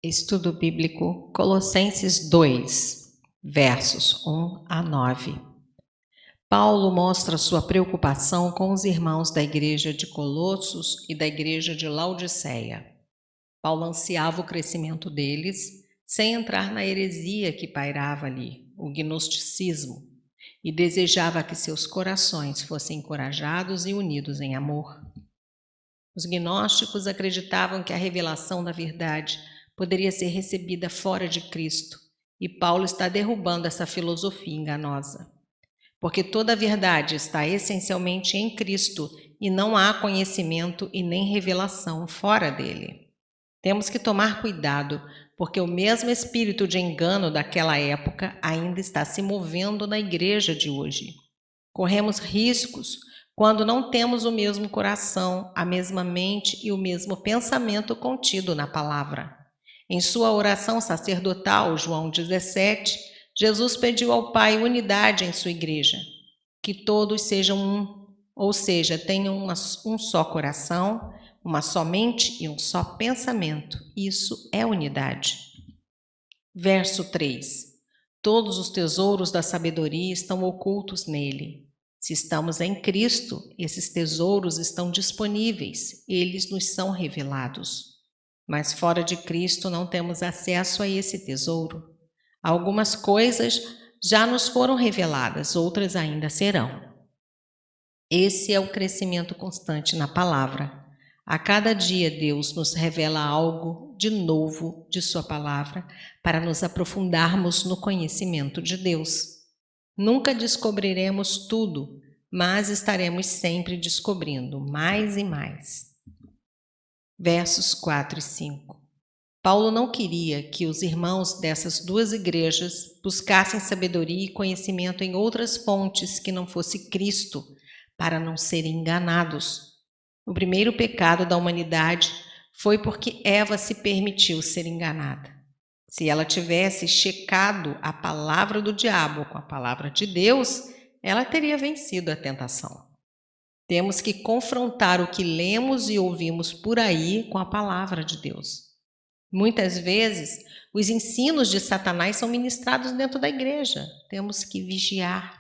Estudo Bíblico, Colossenses 2, versos 1 a 9. Paulo mostra sua preocupação com os irmãos da igreja de Colossos e da igreja de Laodiceia. Paulo ansiava o crescimento deles, sem entrar na heresia que pairava ali, o gnosticismo, e desejava que seus corações fossem encorajados e unidos em amor. Os gnósticos acreditavam que a revelação da verdade poderia ser recebida fora de Cristo, e Paulo está derrubando essa filosofia enganosa. Porque toda a verdade está essencialmente em Cristo e não há conhecimento e nem revelação fora dele. Temos que tomar cuidado, porque o mesmo espírito de engano daquela época ainda está se movendo na igreja de hoje. Corremos riscos quando não temos o mesmo coração, a mesma mente e o mesmo pensamento contido na palavra. Em sua oração sacerdotal, João 17, Jesus pediu ao Pai unidade em sua igreja, que todos sejam um, ou seja, tenham um só coração, uma só mente e um só pensamento. Isso é unidade. Verso 3. Todos os tesouros da sabedoria estão ocultos nele. Se estamos em Cristo, esses tesouros estão disponíveis, eles nos são revelados. Mas fora de Cristo não temos acesso a esse tesouro. Algumas coisas já nos foram reveladas, outras ainda serão. Esse é o crescimento constante na palavra. A cada dia Deus nos revela algo de novo de sua palavra para nos aprofundarmos no conhecimento de Deus. Nunca descobriremos tudo, mas estaremos sempre descobrindo mais e mais. Versos 4 e 5. Paulo não queria que os irmãos dessas duas igrejas buscassem sabedoria e conhecimento em outras fontes que não fosse Cristo, para não serem enganados. O primeiro pecado da humanidade foi porque Eva se permitiu ser enganada. Se ela tivesse checado a palavra do diabo com a palavra de Deus, ela teria vencido a tentação. Temos que confrontar o que lemos e ouvimos por aí com a palavra de Deus. Muitas vezes, os ensinos de Satanás são ministrados dentro da igreja. Temos que vigiar.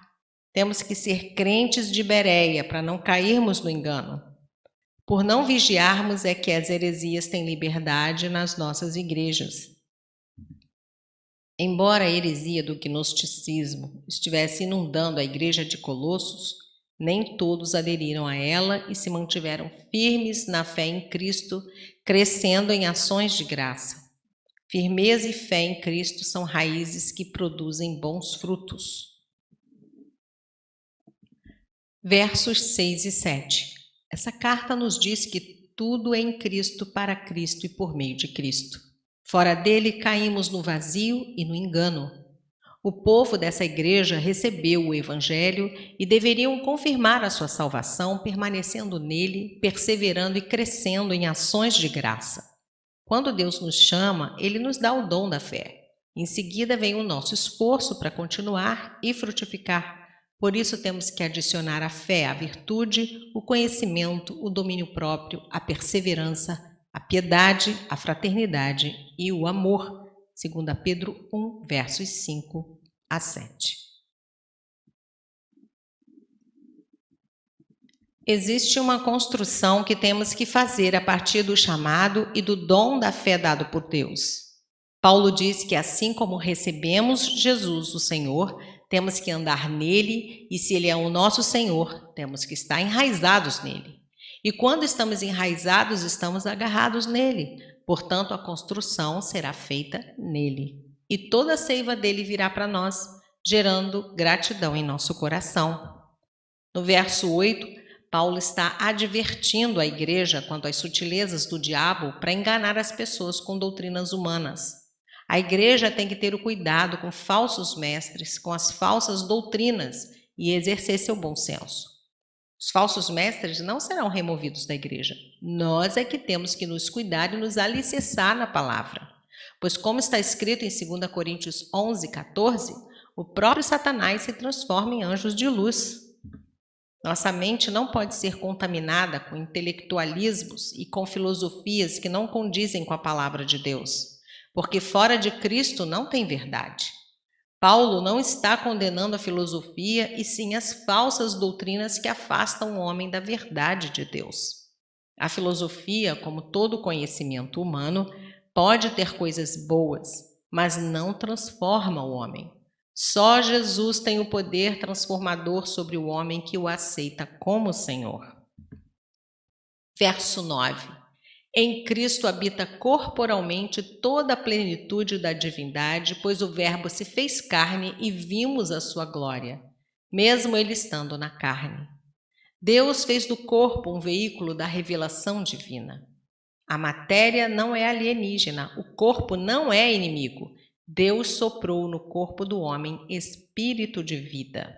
Temos que ser crentes de Bereia para não cairmos no engano. Por não vigiarmos é que as heresias têm liberdade nas nossas igrejas. Embora a heresia do gnosticismo estivesse inundando a igreja de Colossos, nem todos aderiram a ela e se mantiveram firmes na fé em Cristo, crescendo em ações de graça. Firmeza e fé em Cristo são raízes que produzem bons frutos. Versos 6 e 7. Essa carta nos diz que tudo é em Cristo, para Cristo e por meio de Cristo. Fora dele caímos no vazio e no engano. O povo dessa igreja recebeu o Evangelho e deveriam confirmar a sua salvação, permanecendo nele, perseverando e crescendo em ações de graça. Quando Deus nos chama, Ele nos dá o dom da fé. Em seguida vem o nosso esforço para continuar e frutificar. Por isso temos que adicionar à fé a virtude, o conhecimento, o domínio próprio, a perseverança, a piedade, a fraternidade e o amor. 2 Pedro 1, versos 5 a 7. Existe uma construção que temos que fazer a partir do chamado e do dom da fé dado por Deus. Paulo diz que assim como recebemos Jesus, o Senhor, temos que andar nele, e se ele é o nosso Senhor, temos que estar enraizados nele. E quando estamos enraizados, estamos agarrados nele. Portanto, a construção será feita nele. E toda a seiva dele virá para nós, gerando gratidão em nosso coração. No verso 8, Paulo está advertindo a igreja quanto às sutilezas do diabo para enganar as pessoas com doutrinas humanas. A igreja tem que ter o cuidado com falsos mestres, com as falsas doutrinas e exercer seu bom senso. Os falsos mestres não serão removidos da igreja. Nós é que temos que nos cuidar e nos alicerçar na palavra. Pois como está escrito em 2 Coríntios 11, 14, o próprio Satanás se transforma em anjos de luz. Nossa mente não pode ser contaminada com intelectualismos e com filosofias que não condizem com a palavra de Deus. porque fora de Cristo não tem verdade. Paulo não está condenando a filosofia, e sim as falsas doutrinas que afastam o homem da verdade de Deus. A filosofia, como todo conhecimento humano, pode ter coisas boas, mas não transforma o homem. Só Jesus tem o poder transformador sobre o homem que o aceita como Senhor. Verso 9. Em Cristo habita corporalmente toda a plenitude da divindade, pois o Verbo se fez carne e vimos a sua glória, mesmo ele estando na carne. Deus fez do corpo um veículo da revelação divina. A matéria não é alienígena, o corpo não é inimigo. Deus soprou no corpo do homem espírito de vida.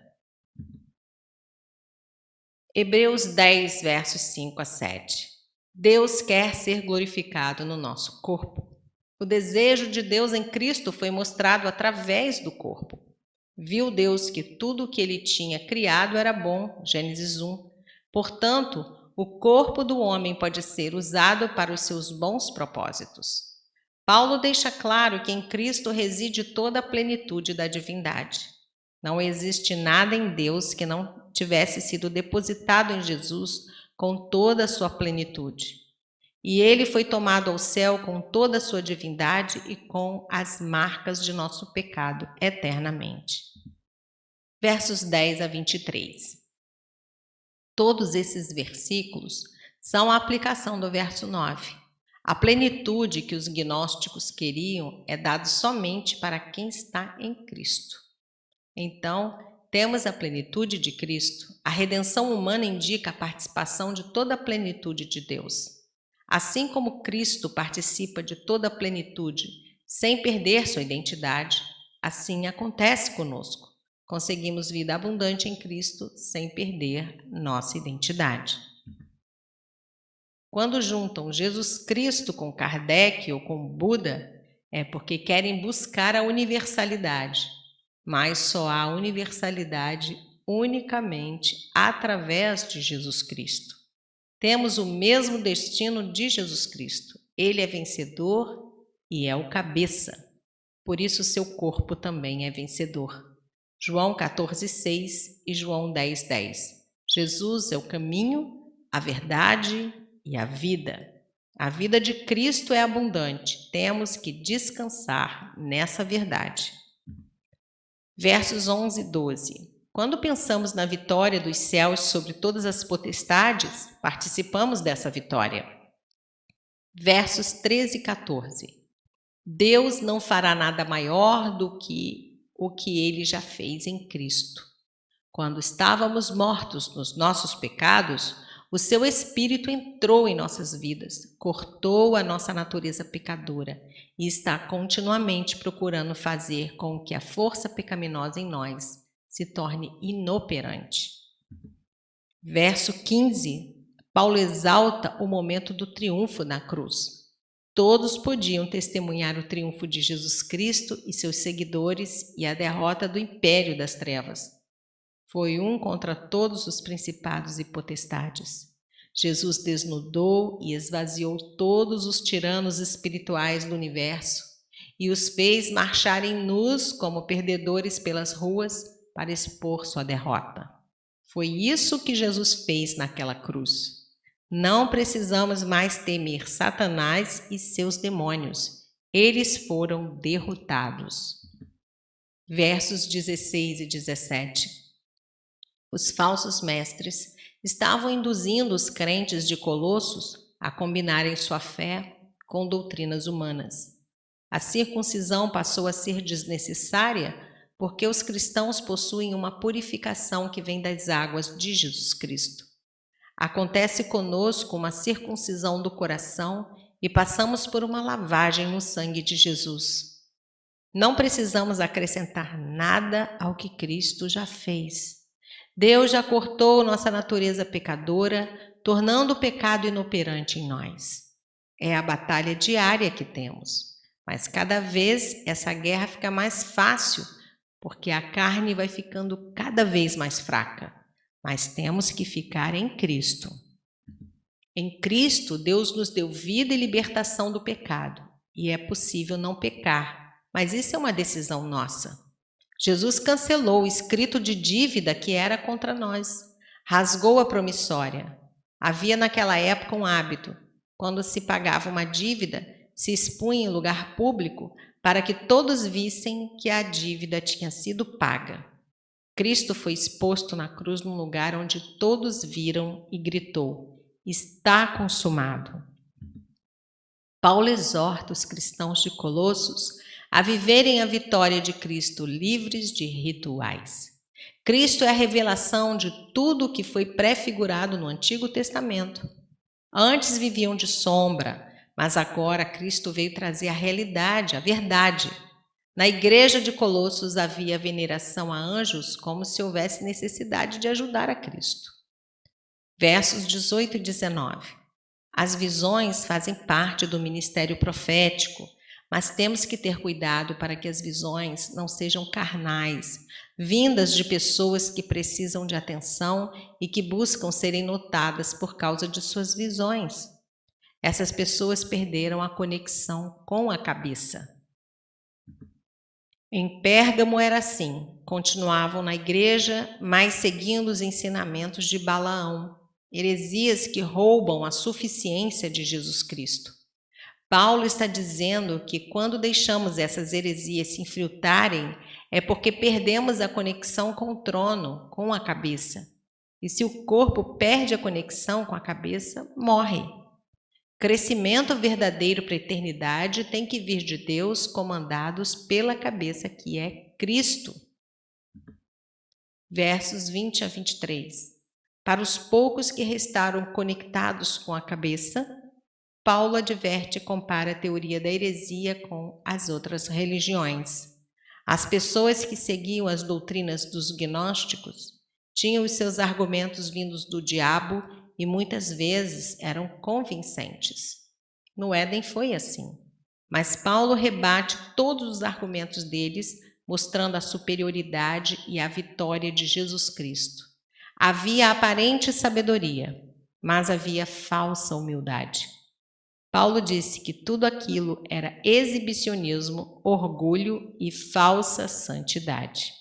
Hebreus 10, versos 5 a 7. Deus quer ser glorificado no nosso corpo. O desejo de Deus em Cristo foi mostrado através do corpo. Viu Deus que tudo o que ele tinha criado era bom, Gênesis 1. Portanto, o corpo do homem pode ser usado para os seus bons propósitos. Paulo deixa claro que em Cristo reside toda a plenitude da divindade. Não existe nada em Deus que não tivesse sido depositado em Jesus com toda a sua plenitude. E ele foi tomado ao céu com toda a sua divindade e com as marcas de nosso pecado eternamente. Versos 10 a 23. Todos esses versículos são a aplicação do verso 9. A plenitude que os gnósticos queriam é dada somente para quem está em Cristo. Então, temos a plenitude de Cristo. A redenção humana indica a participação de toda a plenitude de Deus. Assim como Cristo participa de toda a plenitude sem perder sua identidade, assim acontece conosco. Conseguimos vida abundante em Cristo sem perder nossa identidade. Quando juntam Jesus Cristo com Kardec ou com Buda, é porque querem buscar a universalidade, mas só há universalidade unicamente através de Jesus Cristo. Temos o mesmo destino de Jesus Cristo. Ele é vencedor e é o cabeça. Por isso seu corpo também é vencedor. João 14,6 e João 10,10. Jesus é o caminho, a verdade e a vida. A vida de Cristo é abundante. Temos que descansar nessa verdade. Versos 11 e 12. Quando pensamos na vitória dos céus sobre todas as potestades, participamos dessa vitória. Versos 13 e 14. Deus não fará nada maior do que o que ele já fez em Cristo. Quando estávamos mortos nos nossos pecados, o seu Espírito entrou em nossas vidas, cortou a nossa natureza pecadora e está continuamente procurando fazer com que a força pecaminosa em nós se torne inoperante. Verso 15, Paulo exalta o momento do triunfo na cruz. Todos podiam testemunhar o triunfo de Jesus Cristo e seus seguidores e a derrota do império das trevas. Foi um contra todos os principados e potestades. Jesus desnudou e esvaziou todos os tiranos espirituais do universo e os fez marcharem nus como perdedores pelas ruas para expor sua derrota. Foi isso que Jesus fez naquela cruz. Não precisamos mais temer Satanás e seus demônios. Eles foram derrotados. Versos 16 e 17. Os falsos mestres estavam induzindo os crentes de Colossos a combinarem sua fé com doutrinas humanas. A circuncisão passou a ser desnecessária porque os cristãos possuem uma purificação que vem das águas de Jesus Cristo. Acontece conosco uma circuncisão do coração e passamos por uma lavagem no sangue de Jesus. Não precisamos acrescentar nada ao que Cristo já fez. Deus já cortou nossa natureza pecadora, tornando o pecado inoperante em nós. É a batalha diária que temos, mas cada vez essa guerra fica mais fácil, porque a carne vai ficando cada vez mais fraca. Mas temos que ficar em Cristo. Em Cristo, Deus nos deu vida e libertação do pecado. e é possível não pecar, mas isso é uma decisão nossa. Jesus cancelou o escrito de dívida que era contra nós, rasgou a promissória. Havia naquela época um hábito: quando se pagava uma dívida, se expunha em lugar público para que todos vissem que a dívida tinha sido paga. Cristo foi exposto na cruz num lugar onde todos viram e gritou: está consumado. Paulo exorta os cristãos de Colossos a viverem a vitória de Cristo livres de rituais. Cristo é a revelação de tudo o que foi prefigurado no Antigo Testamento. Antes viviam de sombra, mas agora Cristo veio trazer a realidade, a verdade. Na igreja de Colossos havia veneração a anjos, como se houvesse necessidade de ajudar a Cristo. Versos 18 e 19. As visões fazem parte do ministério profético, mas temos que ter cuidado para que as visões não sejam carnais, vindas de pessoas que precisam de atenção e que buscam serem notadas por causa de suas visões. Essas pessoas perderam a conexão com a cabeça. Em Pérgamo era assim, continuavam na igreja, mas seguindo os ensinamentos de Balaão, heresias que roubam a suficiência de Jesus Cristo. Paulo está dizendo que quando deixamos essas heresias se infiltrarem, é porque perdemos a conexão com o trono, com a cabeça. E se o corpo perde a conexão com a cabeça, morre. Crescimento verdadeiro para a eternidade tem que vir de Deus, comandados pela cabeça que é Cristo. Versos 20 a 23. Para os poucos que restaram conectados com a cabeça, Paulo adverte e compara a teoria da heresia com as outras religiões. As pessoas que seguiam as doutrinas dos gnósticos tinham os seus argumentos vindos do diabo e muitas vezes eram convincentes. No Éden foi assim, mas Paulo rebate todos os argumentos deles, mostrando a superioridade e a vitória de Jesus Cristo. Havia aparente sabedoria, mas havia falsa humildade. Paulo disse que tudo aquilo era exibicionismo, orgulho e falsa santidade.